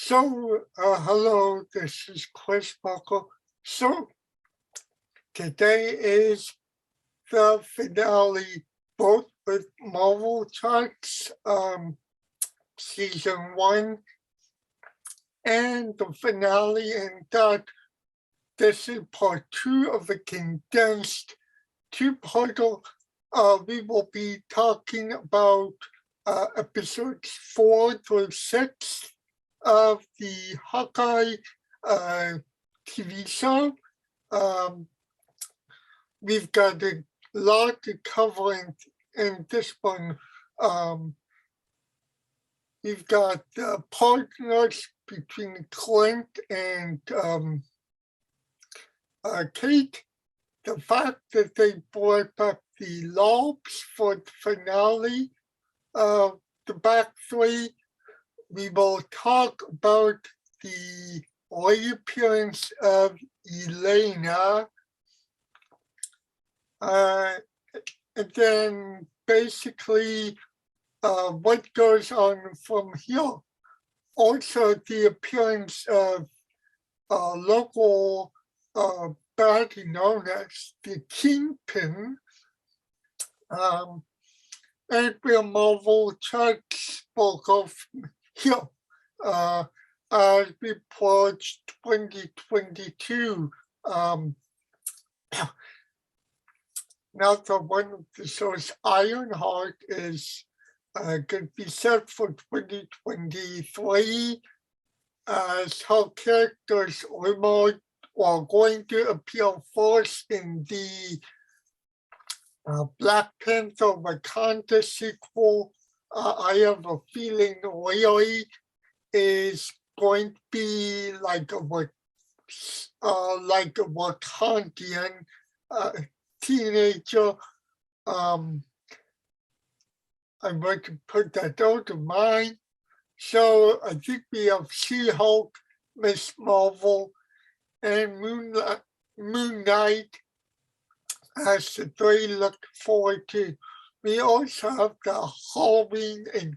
Hello, this is Chris Buckle. So, today is the finale, both with MarvelChats, season 1, and the finale, and that this is part 2 of a condensed two-parter. We will be talking about episodes 4 through 6 of the Hawkeye TV show. We've got a lot to cover in this one. We've got the partners between Clint and Kate. The fact that they brought back the logs for the finale of the back three. We will talk about the reappearance of Yelena. And then basically what goes on from here. Also the appearance of a local baddie known as the Kingpin. And where MarvelChats spoke of here as we approach 2022. Now that one of the shows, Ironheart, is going to be set for 2023 as her characters are going to appear first in the Black Panther Wakanda sequel. I have a feeling really is going to be like a Wakandian teenager. I'm going to put that out of mind. So I think we have She-Hulk, Miss Marvel, and Moon Knight as the three look forward to. We also have the Halloween and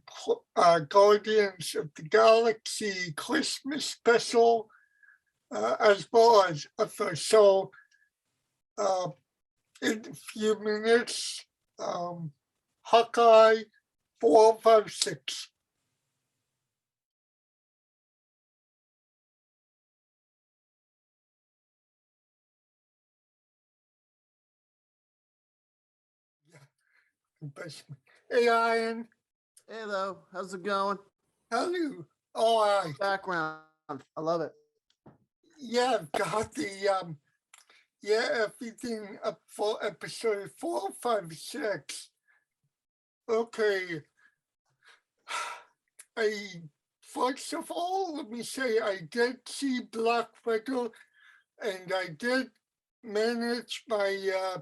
Guardians of the Galaxy Christmas special, as well as other. So in a few minutes, Hawkeye 456. Hey, Ian. Hello, how's it going? Hello. All right. Background, I love it. Yeah, I've got the everything up for episode 456. Okay. First of all, let me say I did see Black Widow, and I did manage my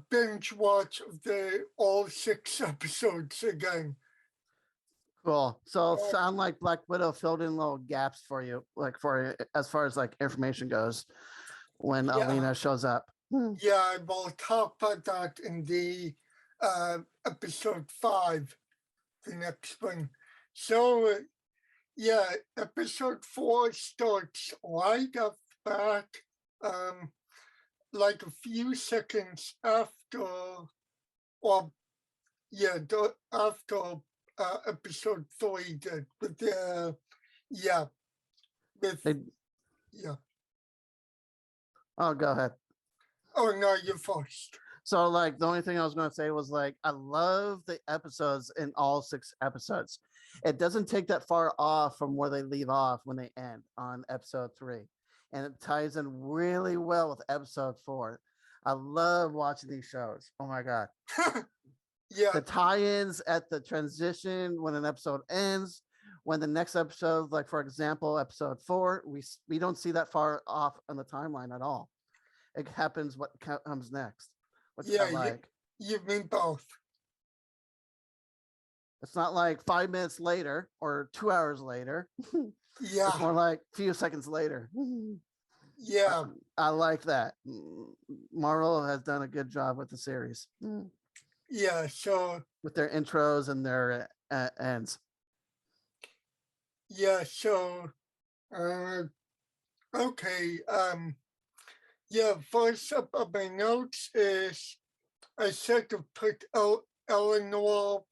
binge watch of all 6 episodes again. Cool. So sound like Black Widow filled in little gaps for you, like for as far as like information goes when Yelena shows up. Yeah, we'll talk about that in the episode 5, the next one. So episode 4 starts right off the bat, like a few seconds after, after episode 3 did, with the Oh, go ahead. Oh no, you're first. So like the only thing I was going to say was like I love the episodes in all 6 episodes. It doesn't take that far off from where they leave off when they end on episode 3, and it ties in really well with episode 4. I love watching these shows. Oh my god. Yeah, the tie-ins at the transition when an episode ends, when the next episode, like for example episode 4, we don't see that far off on the timeline at all. It happens what comes next, which I like. You mean both. It's not like 5 minutes later or 2 hours later. Yeah, it's more like a few seconds later. Yeah, I like that. Marvel has done a good job with the series. Yeah, so with their intros and their ends. yeah, so uh okay, yeah, first up of my notes is I said to put Eleanor,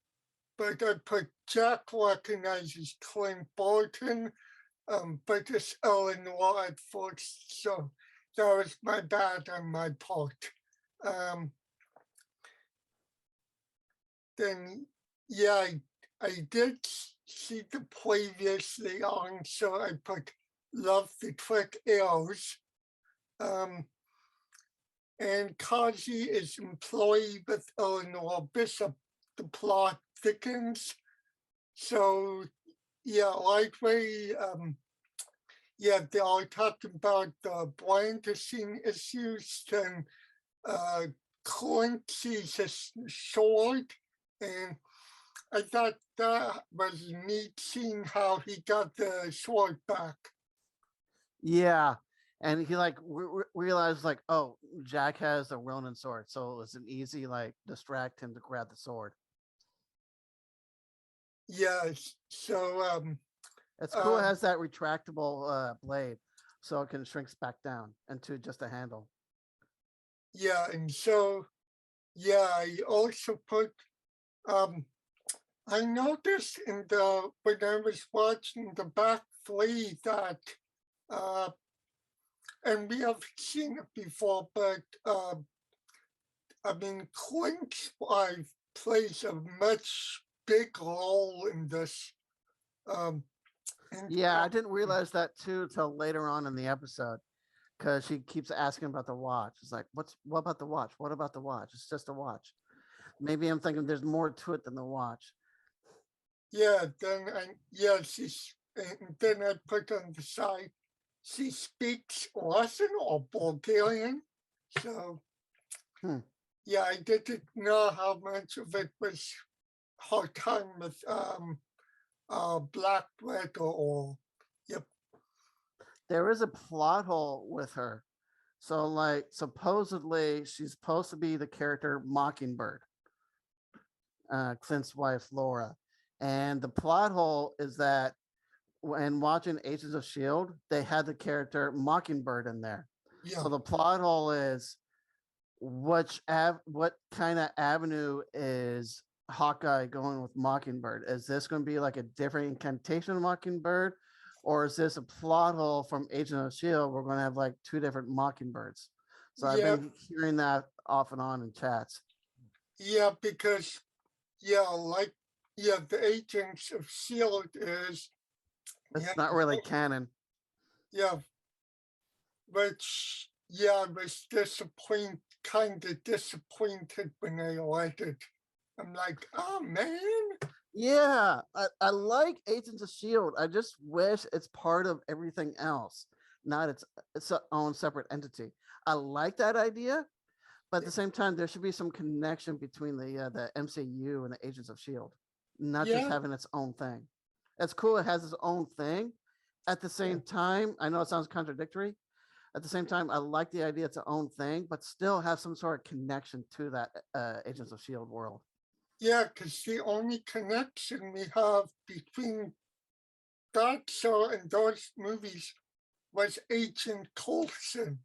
but I put Jack recognizes Clint Barton, but it's Eleanor at first, so that was my bad on my part. Um, then, yeah, I did see the previously on, so I put love the trick arrows. Um, and Kaji is employee with Eleanor Bishop. The plot thickens. So yeah, like we yeah, they are talking about the brandishing issues, then uh Clint sees his sword, and I thought that was neat seeing how he got the sword back. Yeah. And he like realized like, oh, Jack has a Ronin sword, so it was an easy like distract him to grab the sword. Yes, so It's cool. It um has that retractable blade, so it can shrinks back down into just a handle. yeah, and so yeah, I also put um I noticed in the when I was watching the back three that uh and we have seen it before, but I mean Clint's wife plays a much big role in this. Um and Yeah, I didn't realize that too till later on in the episode because she keeps asking about the watch. It's like, what about the watch? What about the watch? It's just a watch. Maybe I'm thinking there's more to it than the watch. yeah, then I yeah, she's and then I put on the side she speaks Russian or Bulgarian. So Hmm. yeah, I didn't know how much of it was her time with Black Widow or yep, There is a plot hole with her. So, like, supposedly she's supposed to be the character Mockingbird, Clint's wife Laura. And the plot hole is that when watching Agents of Shield, they had the character Mockingbird in there. yeah, So the plot hole is what kind of avenue is Hawkeye going with Mockingbird? Is this going to be like a different incantation of Mockingbird, or is this a plot hole from Agent of Shield? We're going to have like two different Mockingbirds. So I've yeah, been hearing that off and on in chats. yeah, because yeah, like yeah, the Agents of Shield is yeah, It's not really canon. yeah, which yeah, I was disappointed, kind of disappointed when they let it. I'm like, oh man, Yeah, I like Agents of Shield. I just wish it's part of everything else, not its own separate entity. I like that idea, but at the same time, there should be some connection between the MCU and the Agents of Shield, not just yeah, having its own thing. It's cool; it has its own thing. At the yeah, same time, I know it sounds contradictory. At the same time, I like the idea it's its own thing, but still have some sort of connection to that Agents of Shield world. yeah, because the only connection we have between that show and those movies was Agent Coulson.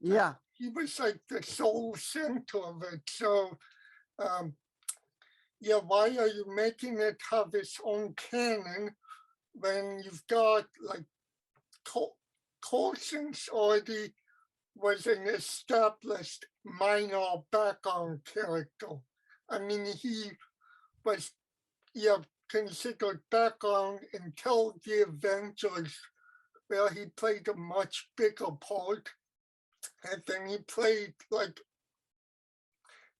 Yeah, He was like the sole center of it. So, um, yeah, why are you making it have its own canon when you've got like Coulson's already was an established minor background character? I mean, he was yeah considered background until the Avengers, where he played a much bigger part, and then he played like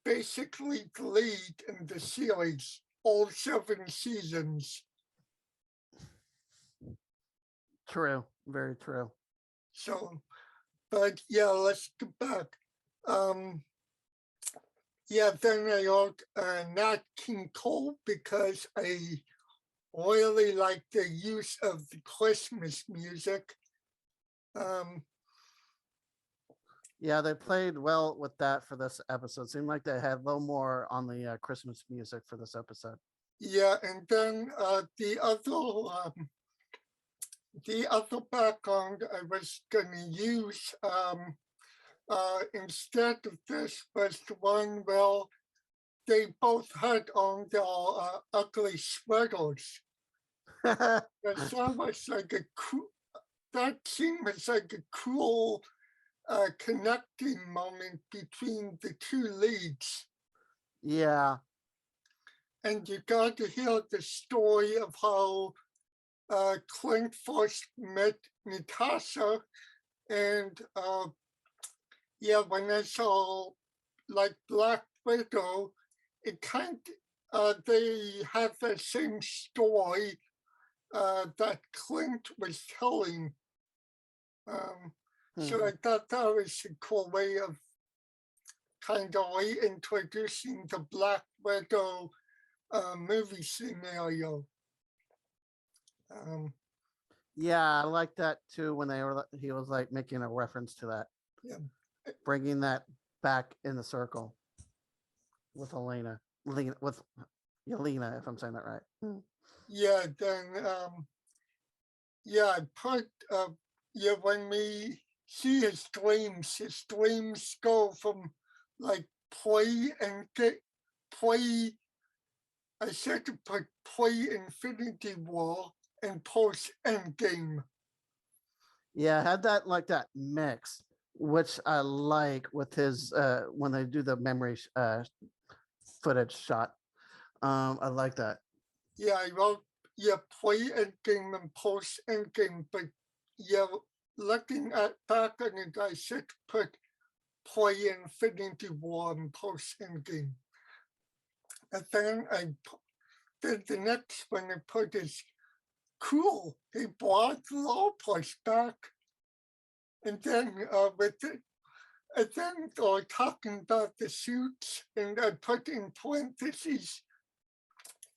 basically the lead in the series, all 7 seasons. true, very true. So, but yeah, let's get back. Um, yeah, then I wrote Nat King Cole because I really like the use of the Christmas music. Um, Yeah, they played well with that for this episode. Seemed like they had a little more on the Christmas music for this episode. yeah, and then the other the other background I was going to use instead of this was the one where they both had on their ugly sweaters. That was like a cool, that scene was like a cool connecting moment between the two leads. Yeah. And you got to hear the story of how Clint first met Natasha, and when I saw like Black Widow, it kind they have the same story that Clint was telling. So I thought that was a cool way of kind of reintroducing the Black Widow movie scenario. Yeah, I like that too. When he was like making a reference to that, Yeah. bringing that back in the circle with with Yelena, if I'm saying that right. Yeah, then I put when we see his dreams go from like play and get play. I said to put play Infinity War and post Endgame. Yeah, I had that mix, which I like with his when they do the memory footage shot. I like that. Yeah, I wrote play Endgame and post Endgame, but looking at back on it, I said to put play Infinity War and post Endgame. And then did the next one I put is cool. They brought the law place back. And then and then they're talking about the suits, and I put in parentheses,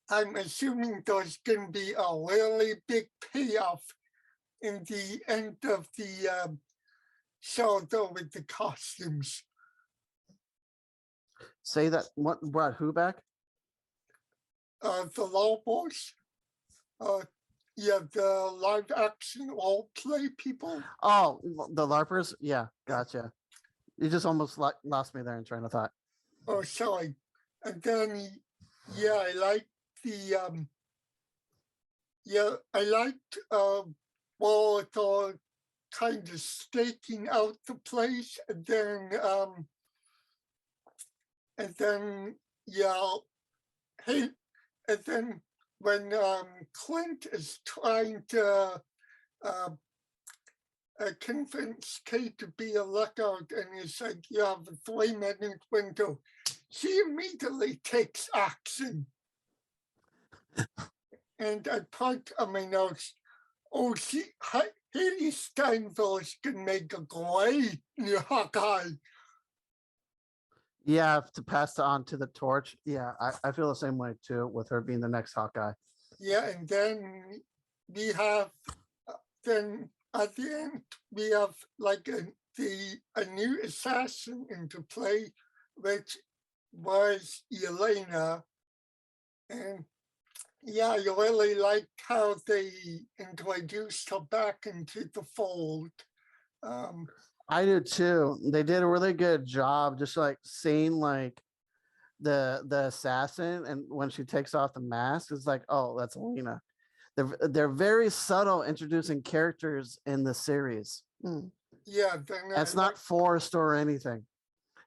I'm assuming there's going to be a really big payoff in the end of the show, though, with the costumes. Say that. What brought who back? The law boys. The live action role play people. Oh, the LARPers. Yeah, gotcha. You just almost lost me there in train of thought. Oh, sorry. And then, I like the I liked well, the kind of staking out the place, and then hey, and then when Clint is trying to convince Kate to be a lookout, and he's like, you have a 3-minute window, she immediately takes action. And I put on my notes, Haley Steinfeld can make a great new Hawkeye. Yeah, to pass on to the torch. Yeah, I feel the same way too with her being the next Hawkeye. Yeah, and then we have, then at the end, we have like a new assassin into play, which was Yelena. And I really liked how they introduced her back into the fold. I do too. They did a really good job, just like seeing like the assassin, and when she takes off the mask, it's like, oh, that's Lena. They're very subtle introducing characters in the series. Yeah, then it's not forced or anything.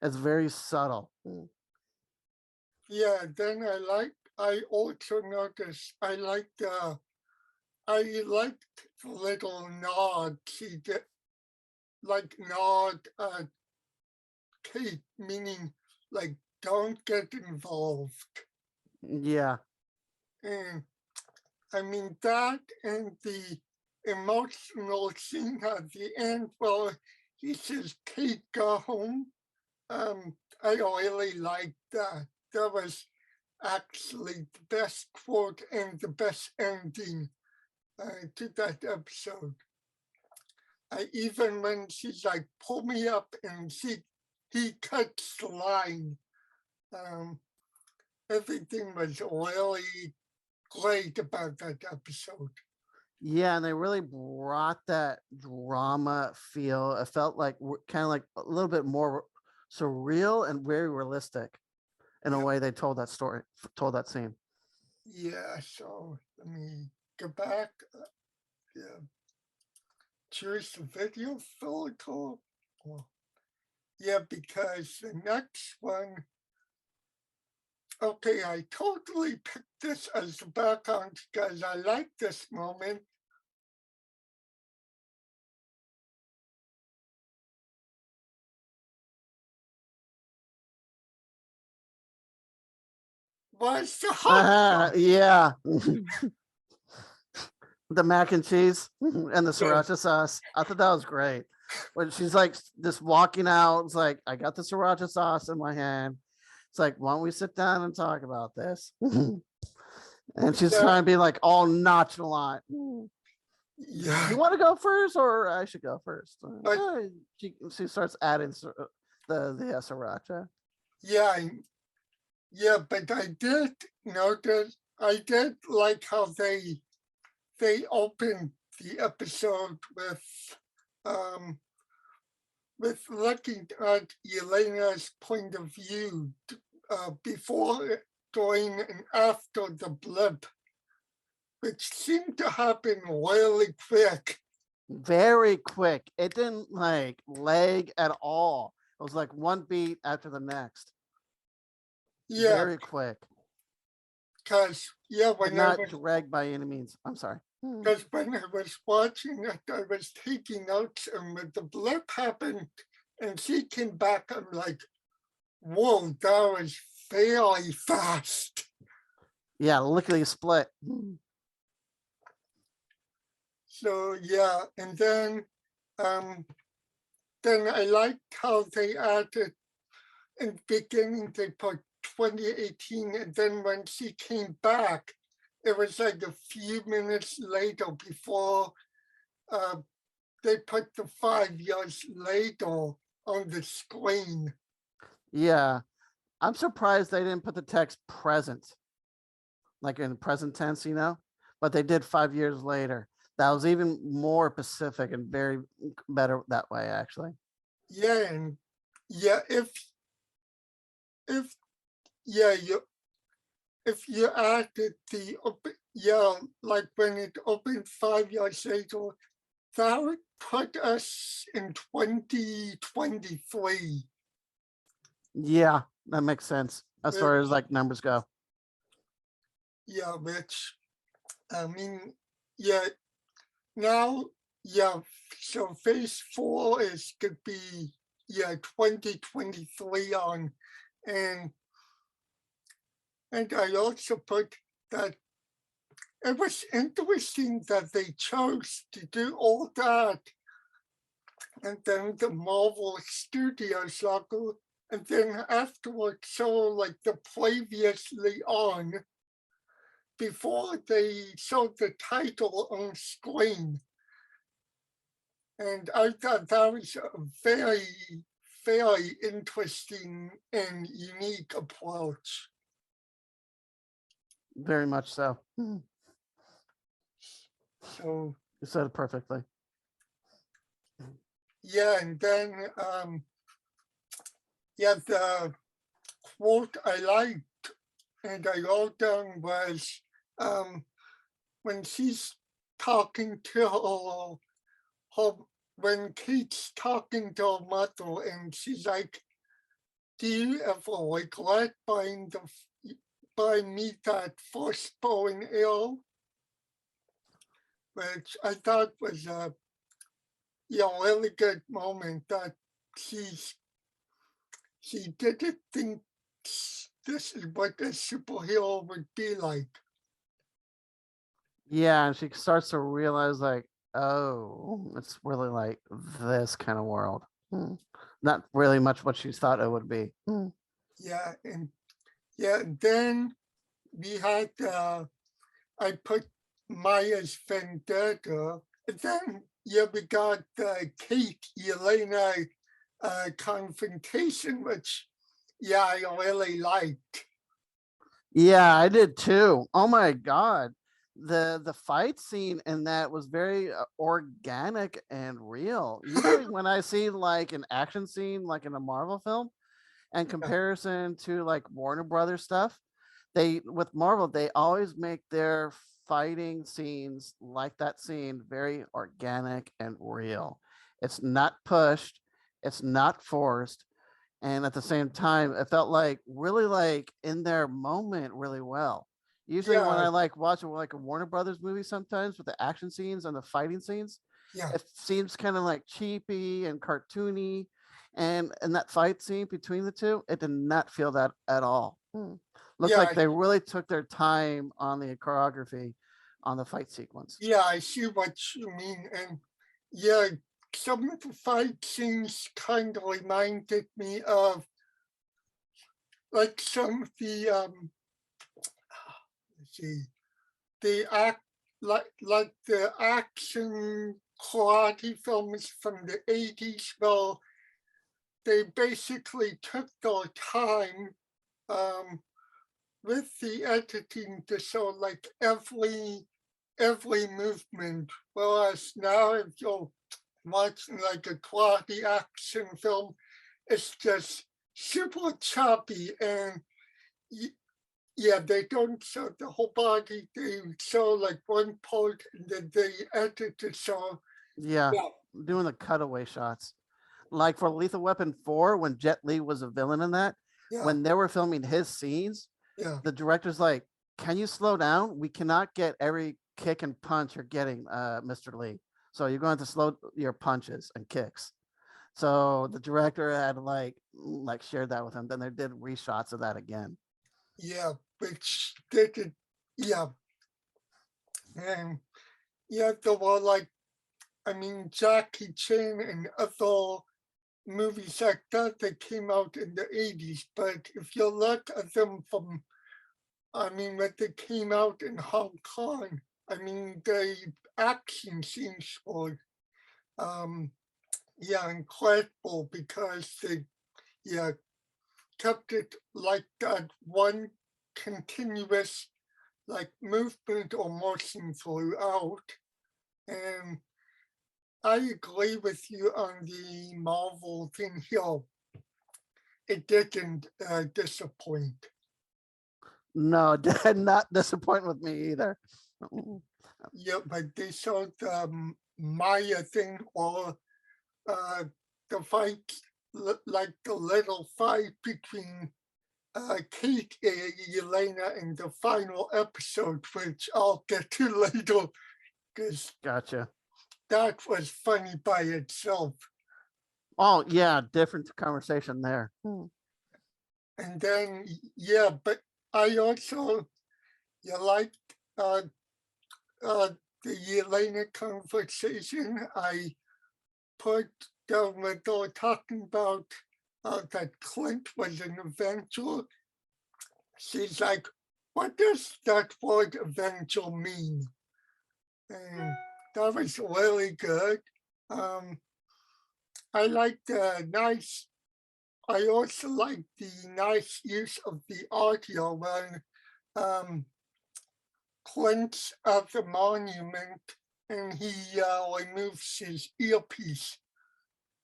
It's very subtle. Yeah, then I also noticed I liked the little nod she did, like nod Kate, meaning like don't get involved. Yeah. And I mean that, and the emotional scene at the end where he says, Kate, go home. I really liked that. That was actually the best quote and the best ending to that episode. Even when she's like, pull me up, and he cuts the line. Everything was really great about that episode. Yeah, and they really brought that drama feel. It felt like kind of like a little bit more surreal and very realistic in a Yeah, way they told that story, told that scene. yeah. So let me go back. Yeah, choose the video follicle. Well, yeah, because the next one. Okay, I totally picked this as the background because I like this moment. Was the Hawkeye. Yeah. The mac and cheese and the sriracha sauce. I thought that was great. When she's like just walking out, it's like, I got the sriracha sauce in my hand. It's like, why don't we sit down and talk about this? And she's Yeah, trying to be like all nonchalant. yeah, You want to go first, or I should go first? but She starts adding the sriracha. yeah, yeah, but I did notice. I did like how they opened the episode um with looking at Yelena's point of view before, during, and after the blip, which seemed to happen really quick. Very quick. It didn't like lag at all. It was like one beat after the next. Yeah, Very quick, because yeah, but not dragged by any means. I'm sorry. because when I was watching it, I was taking notes, and when the blip happened and she came back, I'm like, whoa, that was fairly fast. Yeah, lickety split. So yeah, and then I liked how they added in the beginning they put 2018, and then when she came back, it was like a few minutes later before they put the 5 years later on the screen. Yeah, I'm surprised they didn't put the text present, like in present tense, but they did 5 years later. That was even more specific and very better that way, actually. Yeah, and yeah, if yeah, if you added the yeah, like when it opened 5 years later, that would put us in 2023. Yeah, that makes sense as far as like numbers go. Yeah, which I mean, yeah, now, yeah, so phase 4 is could be 2023 on, and I also put that it was interesting that they chose to do all that, and then the Marvel Studios logo, and then afterwards, so like the previously on, before they showed the title on screen. And I thought that was a very, very interesting and unique approach. Very much so. So You said it perfectly. yeah, and then the quote I liked and I wrote down was when she's talking to her when Kate's talking to her mother and she's like, do you ever regret buying me that first bow and arrow? Which I thought was a really good moment that she didn't think this is what a superhero would be like. Yeah, and she starts to realize like, oh, it's really like this kind of world. Not really much what she thought it would be. Yeah, and then we had I put Maya's vendetta, and then we got Kate Yelena confrontation, which I really liked. Yeah, I did too. Oh my god. the fight scene in that was very organic and real. Usually, when I see like an action scene, like in a Marvel film, in Yeah, comparison to like Warner Brothers stuff, they with Marvel they always make their fighting scenes like that scene very organic and real. It's not pushed, it's not forced, and at the same time it felt like really like in their moment really well. Usually when yeah, I like watch like a Warner Brothers movie sometimes with the action scenes and the fighting scenes, yeah, it seems kind of like cheapy and cartoony, and in that fight scene between the two it did not feel that at all. Looked like yeah, they really took their time on the choreography on the fight sequence. yeah. I see what you mean, and yeah, some of the fight scenes kind of reminded me of like some of the let's see, the act like the action karate films from the 80s. Well, they basically took their time um, with the editing to show like every movement. Whereas now, if you're watching like a karate action film, it's just super choppy and yeah, they don't show the whole body. They show like one part and then they edit it. So Yeah, yeah, doing the cutaway shots. Like for Lethal Weapon 4, when Jet Li was a villain in that, yeah, when they were filming his scenes, yeah, the director's like, "Can you slow down? We cannot get every kick and punch you're getting, Mr. Lee. So you're going to slow your punches and kicks." So the director had like shared that with him. Then they did reshots of that again. yeah, which they did, yeah, and yeah, there were like, I mean, Jackie Chan and other movies like that that came out in the 80s. But if you look at them from, I mean, when they came out in Hong Kong, I mean, the action scenes were, um, yeah, incredible because they, yeah, kept it like that one continuous like movement or motion throughout. And I agree with you on the Marvel thing here. It didn't disappoint. No, it did not disappoint with me either. Yeah, but they showed Maya thing or uh, the fight, like the little fight between Kate and Yelena in the final episode, which I'll get to later, because Gotcha. that was funny by itself. Oh yeah, different conversation there. And then, yeah, but I also, you like uh, uh, the Yelena conversation I put down when they were talking about that Clint was an Avenger. She's like, what does that word Avenger mean? And that was really good. Um, I like the nice, I also like the nice use of the audio when um, Clint's at the monument and he removes his earpiece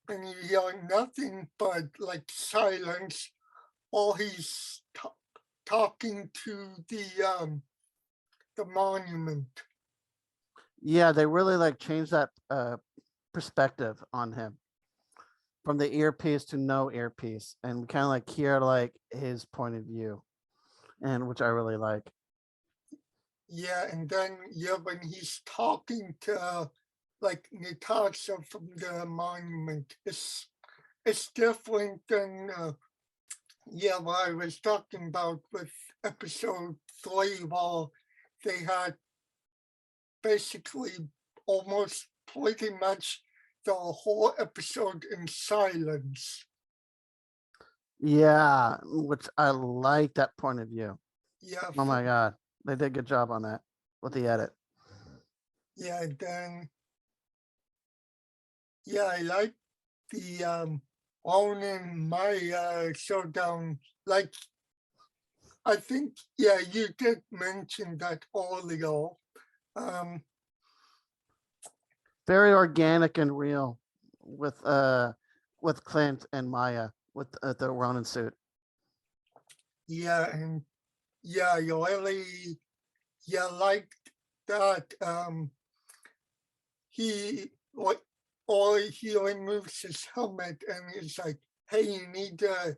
and you hear nothing but like silence while he's talking to the monument. Yeah, they really like changed that perspective on him from the earpiece to no earpiece, and we kind of like hear like his point of view, and which I really like. Yeah, and then yeah, when he's talking to like Natasha from the monument, it's different than yeah, what I was talking about with episode 3, while they had basically almost pretty much the whole episode in silence. Yeah, which I like that point of view. Yeah, Oh my god, they did a good job on that with the edit. yeah, then yeah, I like the owning my showdown. Like I think, yeah, you did mention that earlier. Very organic and real with Clint and Maya with the Ronin suit. Yeah, and yeah, you really liked that. He like or he removes his helmet and he's like, hey, you need to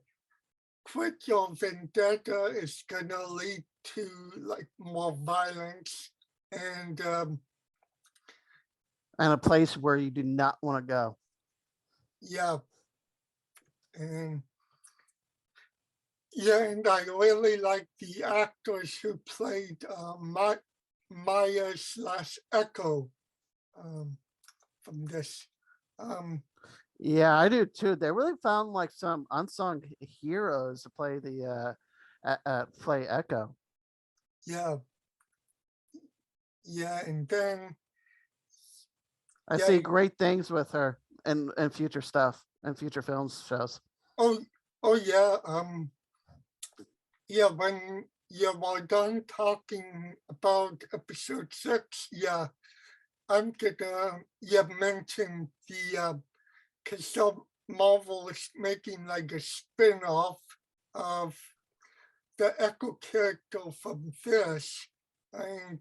quit your vendetta. It's gonna lead to like more violence and And a place where you do not want to go. yeah, and yeah, and I really like the actors who played Maya / Echo from this. Um, Yeah, I do too. They really found like some unsung heroes to play the play Echo. yeah, yeah, and then I yeah, see great things with her and future stuff and future films shows. oh, oh yeah, yeah, when we're done talking about episode 6, yeah, I'm gonna mention the because Marvel is making like a spin-off of the Echo character from this. And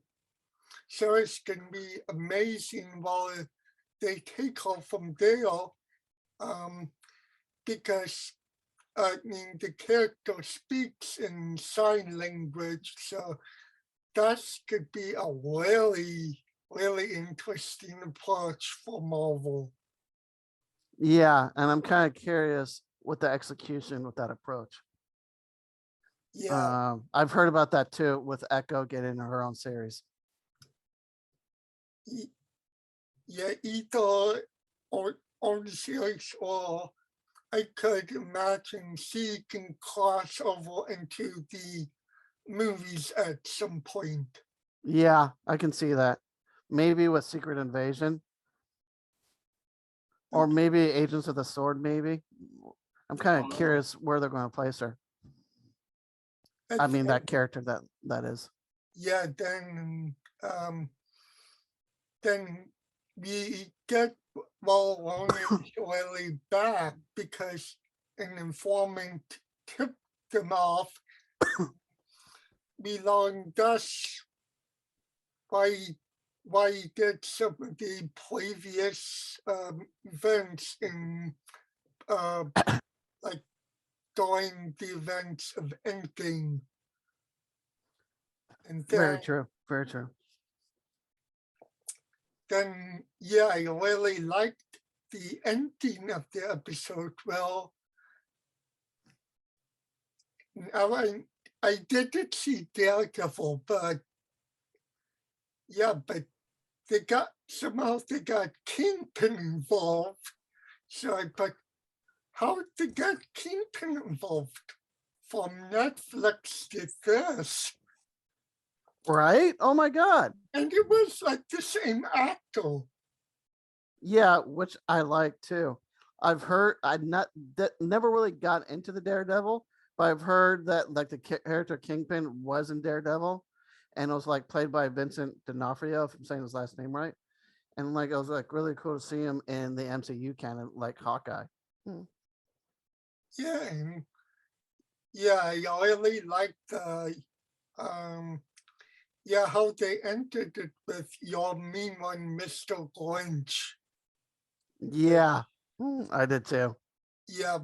so it's gonna be amazing while they take her from there, because I mean the character speaks in sign language, so that could be a really interesting approach for Marvel. Yeah, and I'm kind of curious with the execution with that approach. Yeah, I've heard about that too with Echo getting her own series. yeah, either or the series, or I could imagine she can cross over into the movies at some point. Yeah, I can see that. Maybe with Secret Invasion or maybe Agents of the Sword. Maybe I'm kind of curious where they're going to place her. I mean that character that is. Yeah, then we get really back because an informant tipped them off. We learned thus why he did some of the previous events in like during the events of Endgame. And Very true. Very true. then yeah, I really liked the ending of the episode. Well, I didn't see Daredevil, but yeah, but somehow they got Kingpin involved. So I thought, how did they get Kingpin involved? From Netflix did this. Right? Oh my god. And it was like the same actor. Yeah, which I like too. I've heard never really got into the Daredevil, but I've heard that like the character Kingpin was in Daredevil, and it was like played by Vincent D'Onofrio, if I'm saying his last name right. And like it was like really cool to see him in the MCU canon, like Hawkeye. Yeah, and yeah, I really liked how they ended it with your mean one, Mr. Grinch. Yeah, I did too. Yeah.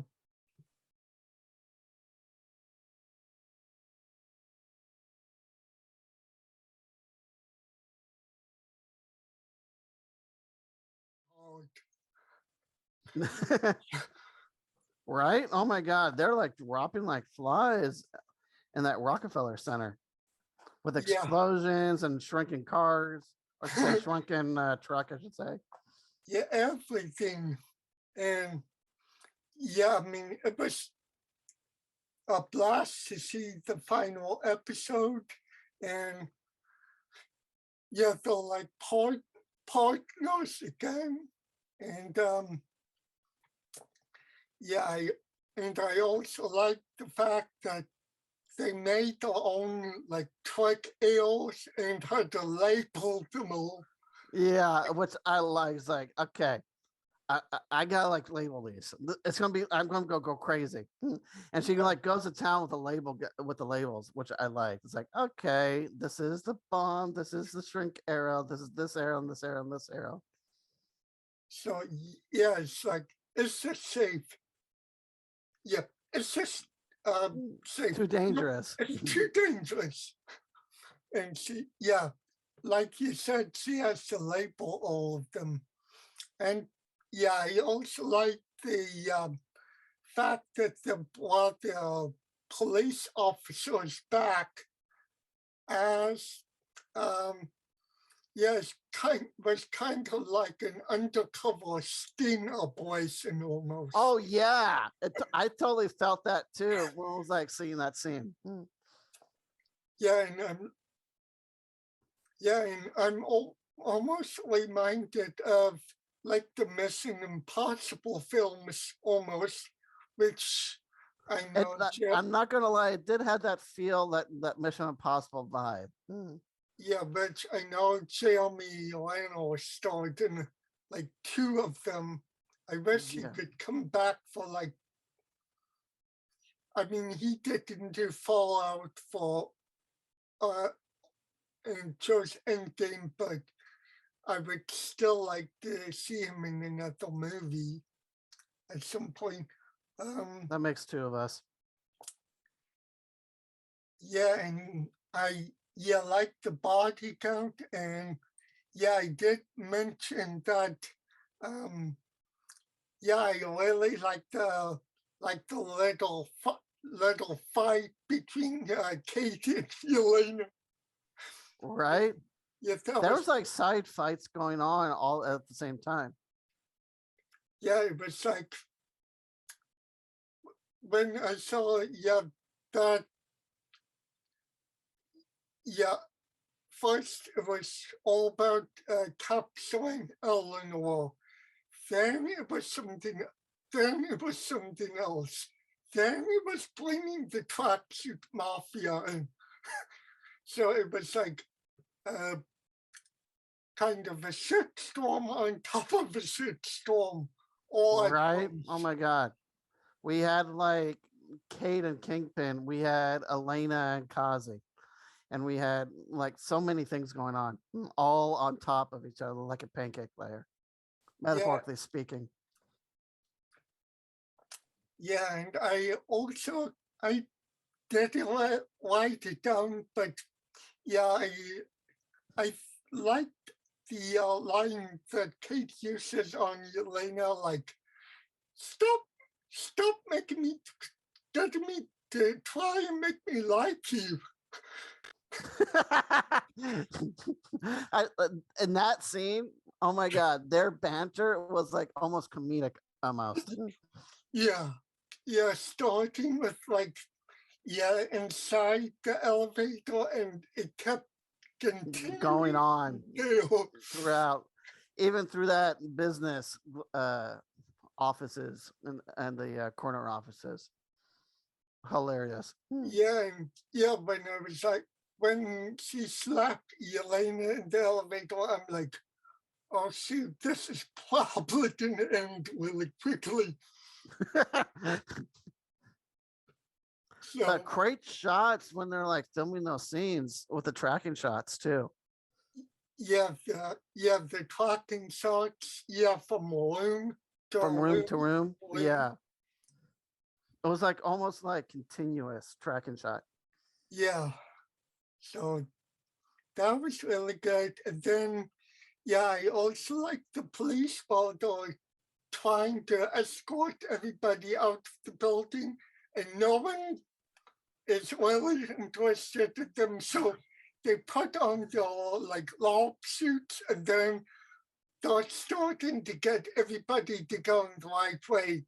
Right? Oh my god, they're like dropping like flies in that Rockefeller Center with explosions and shrinking cars, or shrunken truck, I should say. Yeah, everything. And yeah, I mean, it was a blast to see the final episode. And yeah, they're like partners again. And yeah, I also like the fact that they made their own like truck ales and had to label them all. Yeah, which I like. It's like, okay, I gotta like label these. It's gonna be, I'm gonna go crazy. And she like goes to town with the with the labels, which I like. It's like, okay, this is the bomb, this is the shrink arrow, this is this arrow, and this arrow, and this arrow. So yeah, it's like it's just safe. Yeah, it's just safe. Too dangerous. It's too dangerous. And she, yeah, like you said, she has to label all of them. And yeah, I also like the fact that they brought the police officers back as, yes, was kind of like an undercover sting operation almost. Oh yeah, I totally felt that too when I was like seeing that scene. Yeah, and I'm almost reminded of like the Mission Impossible films almost, which I know. I'm not gonna lie, it did have that feel, that Mission Impossible vibe. Yeah, but I know Jeremy Lano starred in like 2 of them. I wish he could come back for like, I mean, he didn't do Fallout for and chose Endgame, but I would still like to see him in another movie at some point. That makes 2 of us. Yeah, and I like the body count, and yeah, I did mention that. Yeah, I really like the little fight between Kate and Yelena. Right? Yeah, there was like side fights going on all at the same time. Yeah, it was like when I saw that. Yeah, first it was all about capturing Eleanor. Then it was something. Then it was something else. Then it was bringing the tracksuit mafia in. So it was like kind of a shitstorm on top of a shitstorm. All right? Oh my god. We had like Kate and Kingpin, we had Elena and Kazi, and we had like so many things going on, all on top of each other like a pancake layer, metaphorically speaking. Yeah, and I didn't write it down, but yeah, I liked the line that Kate uses on Yelena, like, stop making me, getting me to try and make me like you. In that scene, oh my god, their banter was like almost comedic almost. Yeah, starting with like, inside the elevator, and it kept going on throughout, even through that business offices and the corner offices. Hilarious. Yeah, when I was like, when she slapped Yelena in the elevator, I'm like, oh shoot, this is probably gonna end really quickly. So great shots when they're like filming those scenes with the tracking shots too. Yeah, the tracking shots, from room to room. Yeah. It was like almost like continuous tracking shot. Yeah. So that was really good. And then, I also like the police while they're trying to escort everybody out of the building, and no one is really interested in them. So they put on their like LARP suits, and then they're starting to get everybody to go in the right way.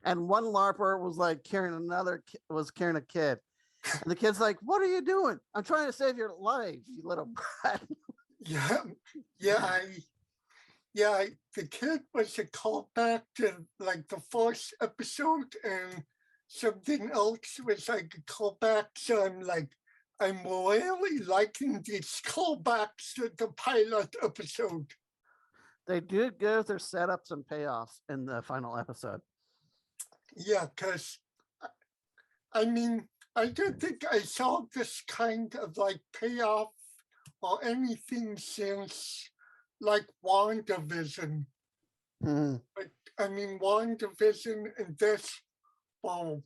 And one LARPer was like carrying a kid. And the kid's like, "What are you doing? I'm trying to save your life, you little brat." The kid was a callback to like the first episode, and something else was like a callback. So I'm really liking these callbacks to the pilot episode. They did give their setups and payoffs in the final episode. Yeah, because I mean, I don't think I saw this kind of like payoff or anything since like WandaVision. Mm. But I mean, WandaVision and this, well,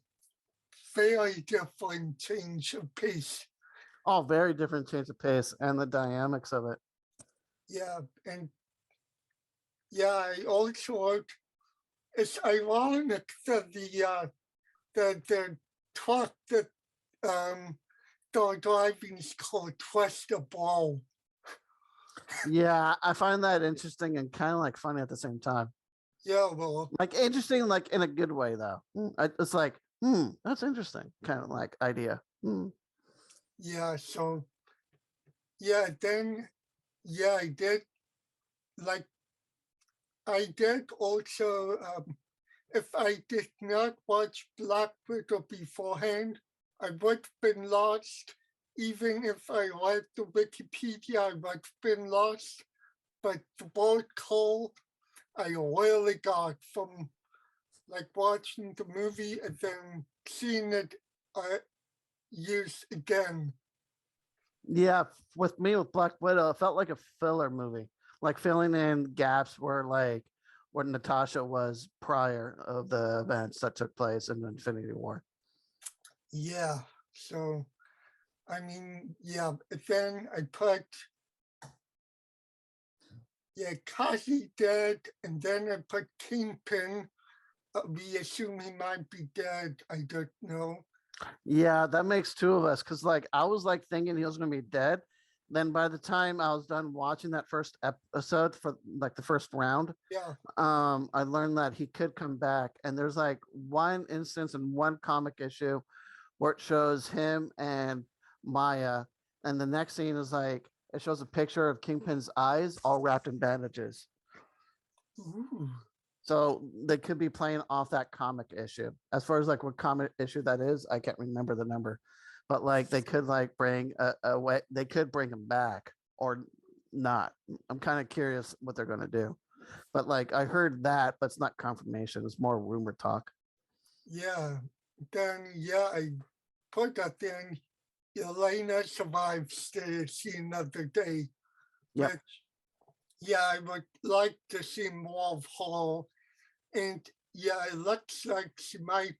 very different change of pace. All very different change of pace and the dynamics of it. Yeah, and yeah, I also it's ironic that the truck that they're driving is called Trust the Ball. Yeah, I find that interesting and kind of like funny at the same time. Yeah, well, Like interesting, like in a good way though. It's like, that's interesting, kind of like idea. yeah, so yeah, then yeah, like I did also if I did not watch Black Widow beforehand, I would have been lost. Even if I read the Wikipedia, I would have been lost. But the word call I really got from like watching the movie and then seeing it used again. Yeah, with me with Black Widow, it felt like a filler movie, like filling in gaps where Natasha was prior of the events that took place in Infinity War. Yeah. So I mean, yeah. Then I put Kazi dead, and then I put Kingpin. We assume he might be dead. I don't know. Yeah, that makes two of us because like I was like thinking he was gonna be dead. Then by the time I was done watching that first episode for like the first round, Yeah. I learned that he could come back. And there's like one instance in one comic issue where it shows him and Maya, and the next scene is like it shows a picture of Kingpin's eyes all wrapped in bandages. Ooh. So they could be playing off that comic issue. As far as like what comic issue that is, I can't remember the number, but like they could like bring a way they could bring him back or not. I'm kind of curious what they're gonna do. But like I heard that, but it's not confirmation. It's more rumor talk. Yeah. Then yeah, I put that then. Yelena survives to see another day. Yep. But yeah, I would like to see more of her. And yeah, it looks like she might,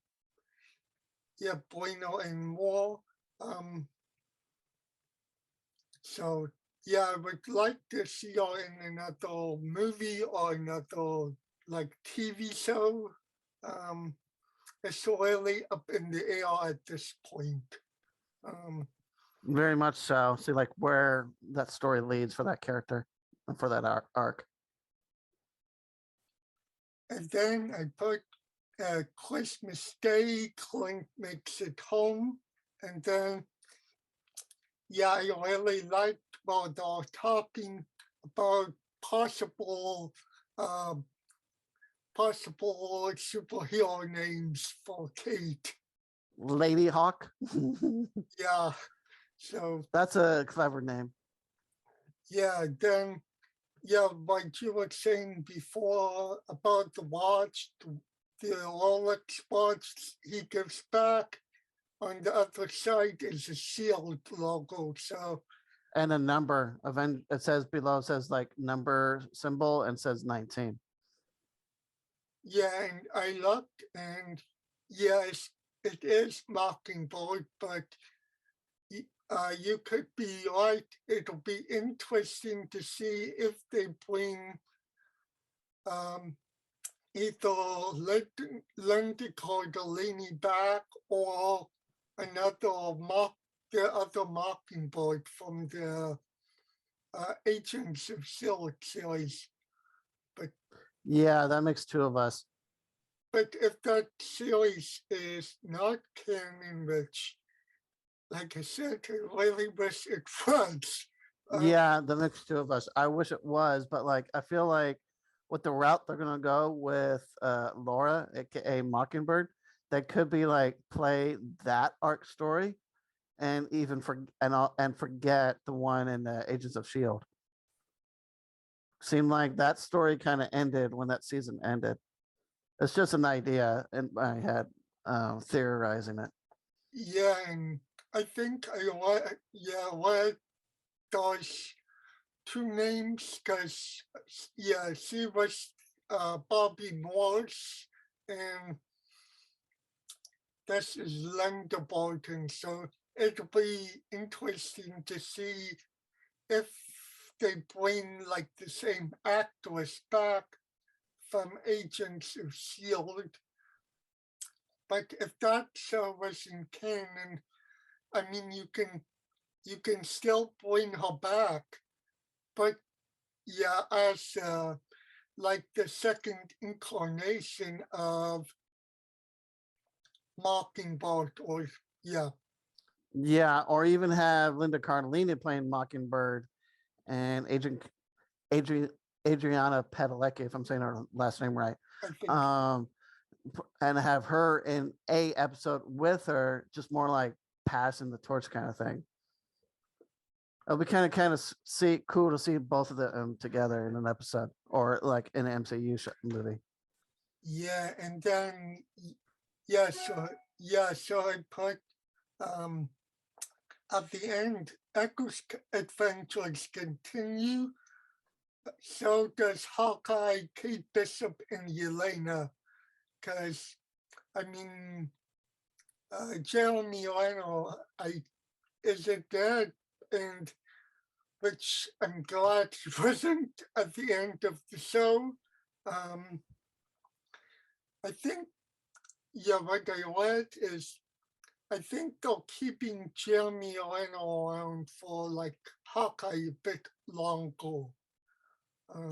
yeah, Bueno and more. Um, so yeah, I would like to see her in another movie or another like TV show. Um, it's really up in the air at this point. Um, Very much so. See like where that story leads for that character and for that arc. and then I put Christmas Day, Clint makes it home. And then, yeah, I really liked while they're talking about possible uh, possible superhero names for Kate. Lady Hawk. Yeah, so That's a clever name. yeah, then yeah, like you were saying before about the watch, the Rolex watch he gives back. On the other side is a shield logo. So And a number. It says below, it says like number symbol and says 19. yeah, and I looked, and yes, it is Mockingbird, but you could be right. It'll be interesting to see if they bring um, either Lindy Cardellini back or the other Mockingbird from the Agents of Shield series. But Yeah, that makes two of us. but if that series is not canon, which, like I said, I really wish it was. Yeah, that makes two of us. I wish it was, but like I feel like with the route they're gonna go with Laura, aka Mockingbird, they could be like play that arc story and even and forget the one in the Agents of Shield. Seemed like that story kind of ended when that season ended. It's just an idea in my head, theorizing it. Yeah, and I think I like those two names because yeah, she was Bobby Morse and this is Linda Bolton. So it'll be interesting to see if they bring like the same actress back from Agents of Shield. But if that show wasn't canon, I mean you can still bring her back. But yeah, as like the second incarnation of Mockingbird, or yeah, Yeah, or even have Linda Cardellini playing Mockingbird and Adri, Adriana Padalecki, if I'm saying her last name right, I think um, and have her in a episode with her, just more like passing the torch kind of thing. It'll be kind of see cool to see both of them together in an episode or like in an MCU movie. yeah, and then so I put um at the end, Echo's adventures continue. So does Hawkeye, Kate Bishop, and Yelena. Because I mean, Jeremy Leno, isn't dead, and which I'm glad he wasn't at the end of the show. Um, I think, yeah, what I read is I think they're keeping Jeremy Leno around for like Hawkeye a bit longer.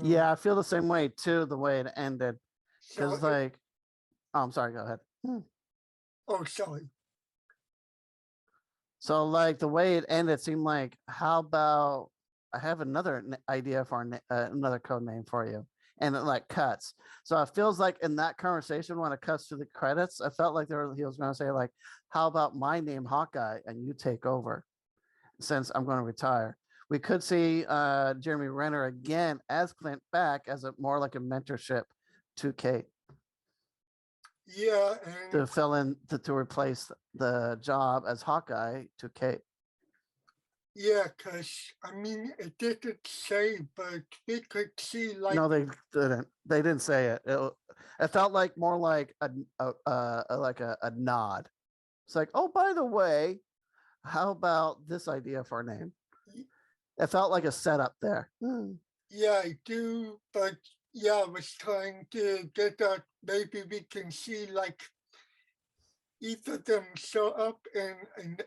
Yeah, I feel the same way too. The way it ended, So, because like, oh, I'm sorry. Go ahead. oh, sorry. So like the way it ended seemed like, how about I have another idea for another code name for you, and it like cuts. So it feels like in that conversation when it cuts to the credits, I felt like he was going to say like, how about my name Hawkeye and you take over since I'm going to retire. We could see Jeremy Renner again as Clint back as a more like a mentorship to Kate Yeah, to and fill in to replace the job as Hawkeye to Kate. yeah, because I mean, it didn't say, but we could see like, No, they didn't. They didn't say it. It felt like more like a nod. It's like, oh, by the way, how about this idea for a name? It felt like a setup there. yeah, I do, but yeah, I was trying to get that. Maybe we can see like either them show up in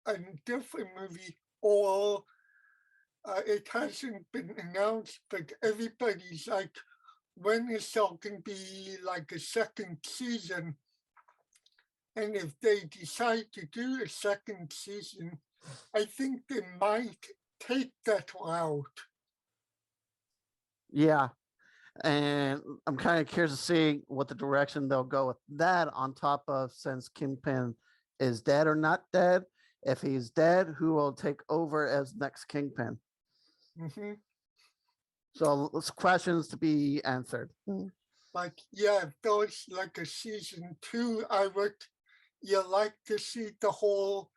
a different movie or it hasn't been announced, but everybody's like, when is there going to be like a second season? And if they decide to do a second season, I think they might take that route. Yeah, and I'm kind of curious to see what the direction they'll go with that. On top of since Kingpin is dead or not dead. If he's dead, who will take over as next Kingpin? Mm-hmm. So it's questions to be answered. Like, yeah, if there's like a season 2, I would, like to see the whole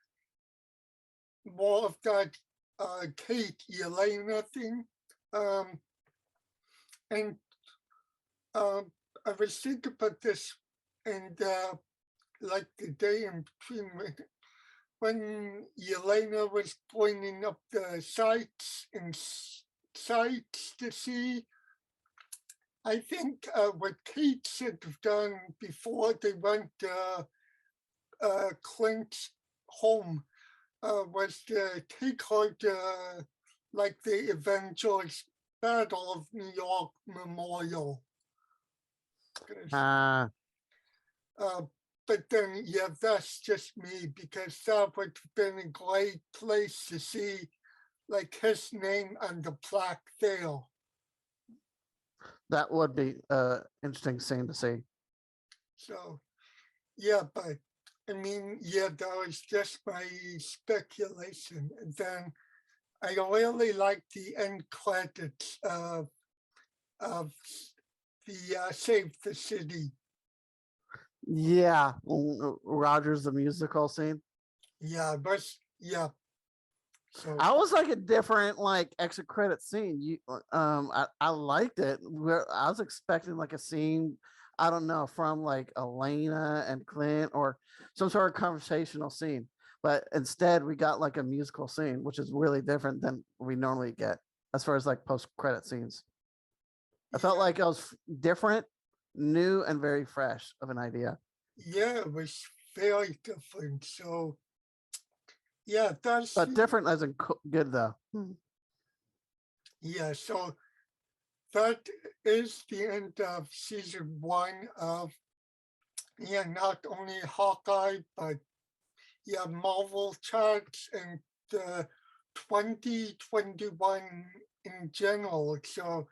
more of that Kate Yelena thing. Um, and I was thinking about this and like the day in between when Yelena was pointing up the sites and sites to see. I think what Kate should have done before they went to Clint's home was to take her to like the Avengers Battle of New York Memorial. Uh, But then, yeah, that's just me because that would have been a great place to see like his name on the plaque there. that would be interesting scene to see. So, Yeah, but I mean, yeah, that was just my speculation. And then I really like the end credits of the Save the City. Yeah, Rogers the musical scene. Yeah, but yeah. So I was like a different like exit credit scene. I liked it. I was expecting like a scene, I don't know, from like Elena and Clint or some sort of conversational scene. But instead we got like a musical scene, which is really different than we normally get as far as like post credit scenes. I felt yeah, like it was different, new, and very fresh of an idea. yeah, it was very different. So yeah, that's But different as in good though. yeah. So that is the end of season 1 of yeah, not only Hawkeye but yeah, Marvel Chats and the 2021 in general. So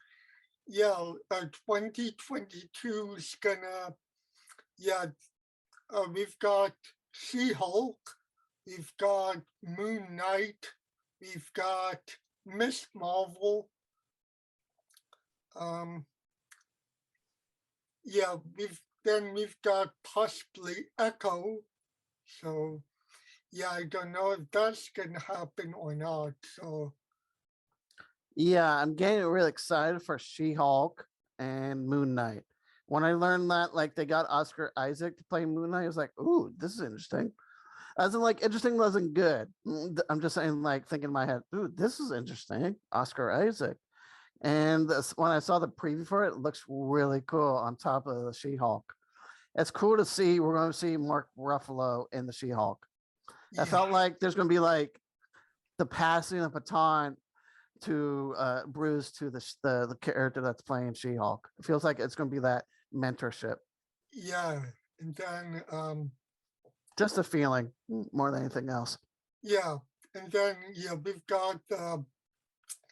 yeah, 2022 is gonna yeah. We've got She-Hulk, we've got Moon Knight, we've got Miss Marvel. Um, yeah, we've got possibly Echo. So yeah, I don't know if that's gonna happen or not. So Yeah, I'm getting really excited for She-Hulk and Moon Knight. When I learned that like they got Oscar Isaac to play Moon Knight, I was like, "Ooh, this is interesting." As in like interesting wasn't good. I'm just saying like thinking in my head, "Ooh, this is interesting." Oscar Isaac. And when I saw the preview for it, it looks really cool on top of the She-Hulk. It's cool to see. We're going to see Mark Ruffalo in the She-Hulk. I yeah, felt like there's going to be like the passing of baton to Bruce to the character that's playing She-Hulk. It feels like it's going to be that mentorship. yeah, and then Just a feeling more than anything else. yeah, and then yeah, we've got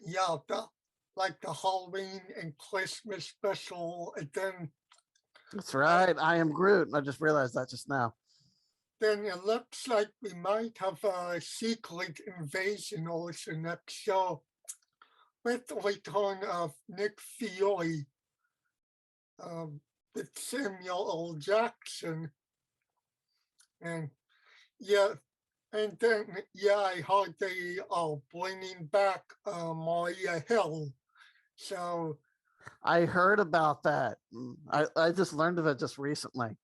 yeah, like the Halloween and Christmas special, and That's uh, right. I am Groot. I just realized that just now. then it looks like we might have a secret invasion also next show with the return of Nick Fury, um, with Samuel L. Jackson, and yeah, and then yeah, I heard they are bringing back Maria Hill. So I heard about that. I just learned of it just recently.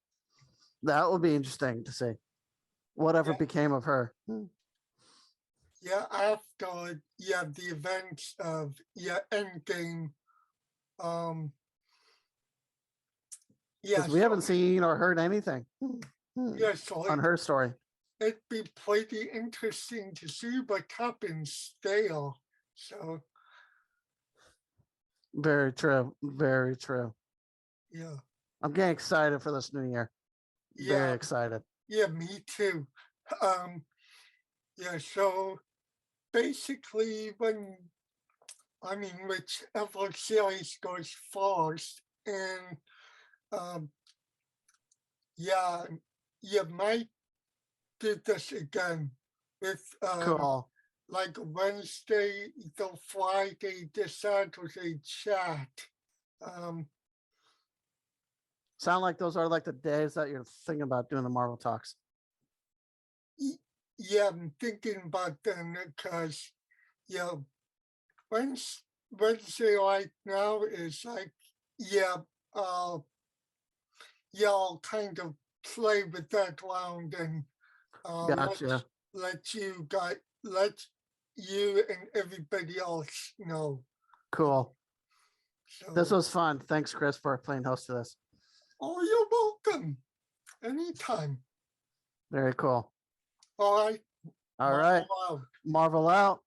That would be interesting to see. Whatever yeah, became of her. yeah, after yeah the events of yeah Endgame, um, yeah, Because we so haven't seen or heard anything yeah, so on her story. it'd be pretty interesting to see what happens there. So Very true. Very true. yeah, I'm getting excited for this new year. Very yeah, excited. yeah, me too. Um, yeah, so basically, when I mean, whichever series goes first, and um, yeah, you might do this again with Cool. like Wednesday, the Friday, the Saturday chat. Um, Sound like those are like the days that you're thinking about doing the Marvel talks. yeah, I'm thinking about them because yeah, Wednesday right now is like yeah, uh, yeah, I'll kind of play with that round and uh, let Gotcha. let you guys let you and everybody else know. Cool. This So, was fun. Thanks, Chris, for playing host to this. oh, you're welcome. Anytime. Very cool. All right. All right. Marvel out. Marvel out.